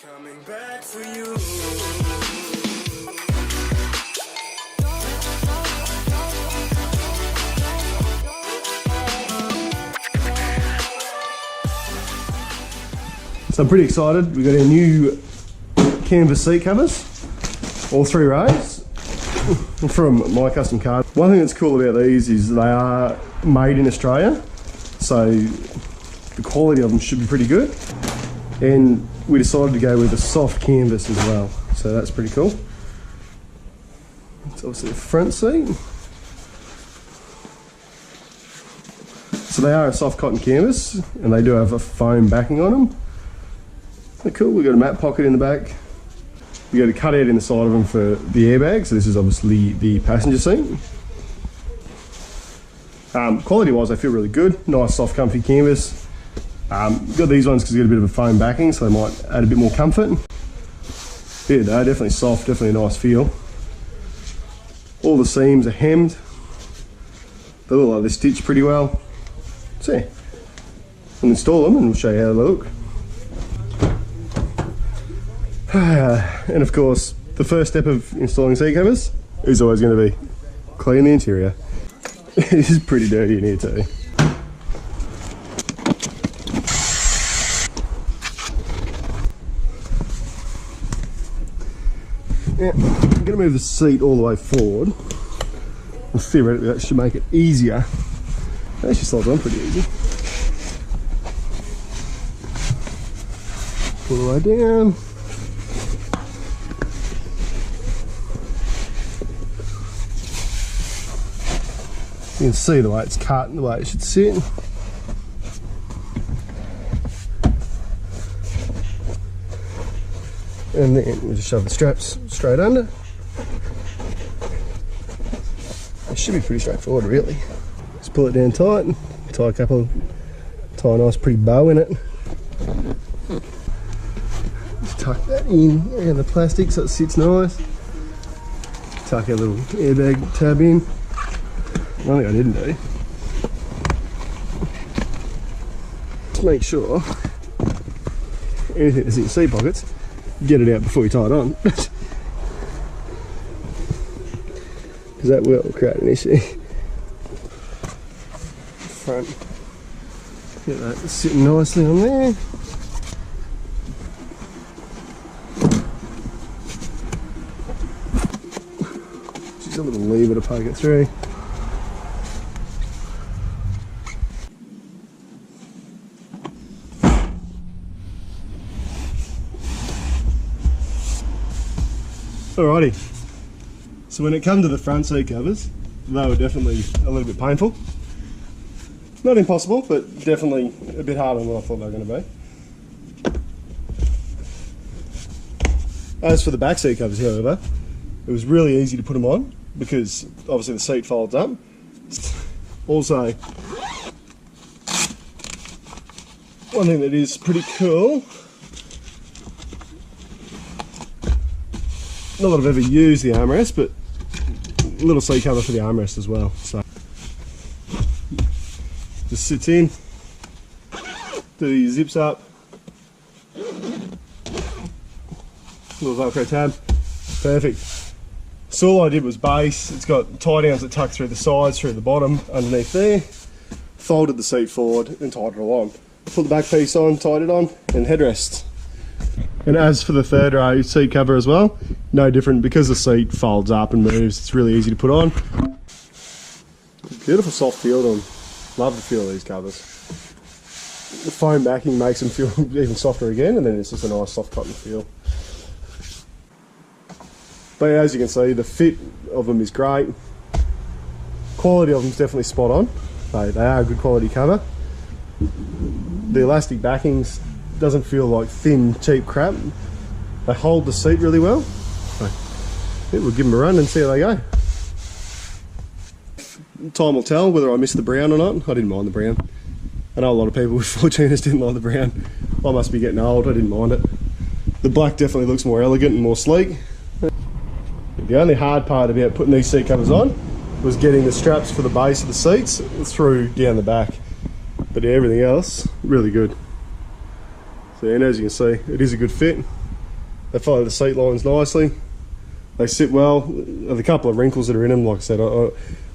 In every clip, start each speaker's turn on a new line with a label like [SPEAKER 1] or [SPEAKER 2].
[SPEAKER 1] Coming back for you.
[SPEAKER 2] So I'm pretty excited. We've got our new canvas seat covers, all 3 rows from My Custom Car. One thing that's cool about these is they are made in Australia, so the quality of them should be pretty good. And we decided to go with a soft canvas as well, so that's pretty cool. It's obviously the front seat. So they are a soft cotton canvas, and they do have a foam backing on them. They're cool. We've got a mat pocket in the back. We got a cutout in the side of them for the airbag, so this is obviously the passenger seat. Quality wise, they feel really good. Nice soft comfy canvas. Got these ones because they got a bit of a foam backing, so they might add a bit more comfort. Yeah, they're definitely soft, definitely a nice feel. All the seams are hemmed. They look like they're stitched pretty well. So yeah, we'll install them and we'll show you how they look. And of course, the first step of installing seat covers is always going to be clean the interior. It is pretty dirty in here too. Yeah, I'm going to move the seat all the way forward, and theoretically that should make it easier. It actually slides on pretty easy. Pull the way down. You can see the way it's cut and the way it should sit. And then we just shove the straps straight under. It should be pretty straightforward really. Just pull it down tight, tie a nice pretty bow in it. Just tuck that in around the plastic so it sits nice. Tuck our little airbag tab in. One thing I didn't do, just make sure anything that's in your seat pockets, get it out before you tie it on, because that will create an issue. Front, get that sitting nicely on there. Just a little lever to poke it through. Alrighty, so when it comes to the front seat covers, they were definitely a little bit painful. Not impossible, but definitely a bit harder than what I thought they were going to be. As for the back seat covers, however, it was really easy to put them on because obviously the seat folds up. Also, one thing that is pretty cool, not that I've ever used the armrest, but a little seat cover for the armrest as well. So just sits in, do your zips up, little Velcro tab, perfect. So all I did was base. It's got tie downs that tuck through the sides, through the bottom, underneath there. Folded the seat forward and tied it all on. Put the back piece on, tied it on, and headrest. And as for the third row seat cover as well, no different because the seat folds up and moves. It's really easy to put on. Beautiful soft feel to them. Love the feel of these covers. The foam backing makes them feel even softer again, and then it's just a nice soft cotton feel. But as you can see, the fit of them is great. Quality of them is definitely spot on. They are a good quality cover. The elastic backings doesn't feel like thin, cheap crap. They hold the seat really well. So, yeah, we'll give them a run and see how they go. Time will tell whether I miss the brown or not. I didn't mind the brown. I know a lot of people with Fortunas didn't like the brown. I must be getting old, I didn't mind it. The black definitely looks more elegant and more sleek. The only hard part about putting these seat covers on was getting the straps for the base of the seats through down the back. But everything else, really good. So, and as you can see, it is a good fit. They follow the seat lines nicely. They sit well. There's a couple of wrinkles that are in them, like I said,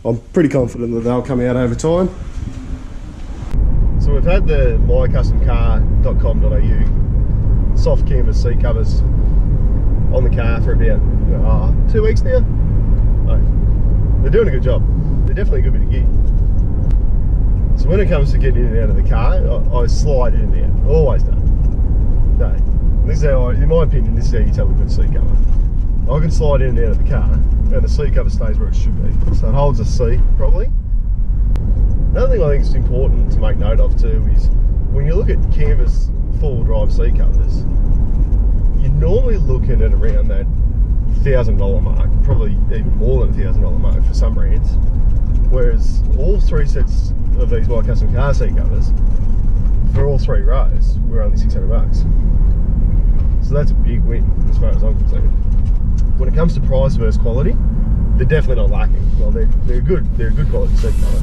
[SPEAKER 2] I'm pretty confident that they'll come out over time. So we've had the mycustomcar.com.au soft canvas seat covers on the car for about 2 weeks now. They're doing a good job. They're definitely a good bit of gear. So when it comes to getting in and out of the car, I slide in and out, always done. No, this is how, in my opinion, this is how you tell a good seat cover. I can slide in and out of the car and the seat cover stays where it should be. So it holds the seat properly. Another thing I think is important to make note of too is when you look at canvas four-wheel drive seat covers, you're normally looking at around that $1,000 mark, probably even more than $1,000 mark for some brands. Whereas all 3 sets of these My Custom Car seat covers for all 3 rows were only $600. So that's a big win as far as I'm concerned. When it comes to price versus quality, they're definitely not lacking. Well, they're good quality seat cover.